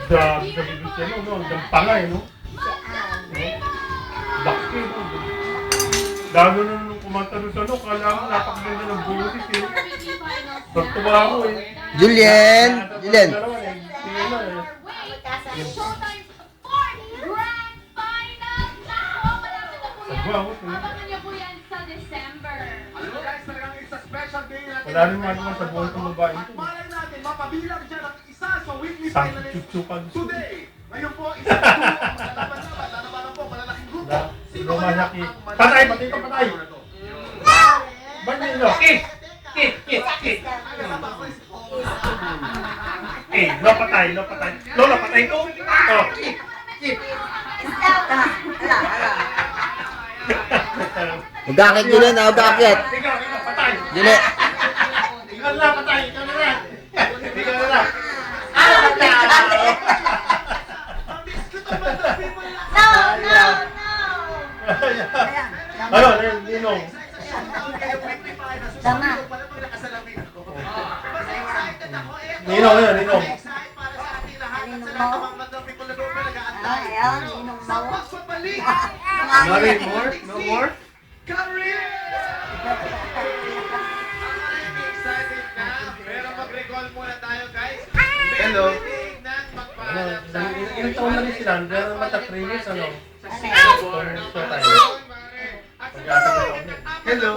Sabi sa bibig no? Hanggang pangay, no? Laki, no? Lalo na nung kumanta doon sa kala ko napakaganda ng busis, eh. Nagtuwa ako, eh. Julien! Julien! Sige na, eh. Showtime 4 Grand Final! Nako, malapit na po yan. Sagwa ako, eh. Abangan niyo po yan sa December. Alam mo guys, talagang it's a special day natin. Wala rin naman sa buhay kong babae At ito. malay natin, mapabilang dyan ang isa sa weekly Isang finalist chuchupan. today. Ngayon po, isa sa duo ang lalaban-laban. Lalabanan po, malalaking grupo. Sino kaya Lumaki. ang Patay, mananalo patay ka, sa patay. araw na to? Ba't nyo? Kit! Lo patay. Lola, patay ko. Oh, kit! Magkakit Julien na, magkakit. Ikaw, patay. Julien! Ikaw na, patay. Ikaw na lang. Ikaw na lang. Ano, Ninong? Tama. Ninong, yun, Ninong. Ayaw, ninong mo. Mari, more? No more? Excited na, pero mag-recall muna tayo guys. Hello. Ano, Ilang taon na rin sila? Pero mata 3 years, ano? Ano? Showtime. Pag-asa na taon. Hello.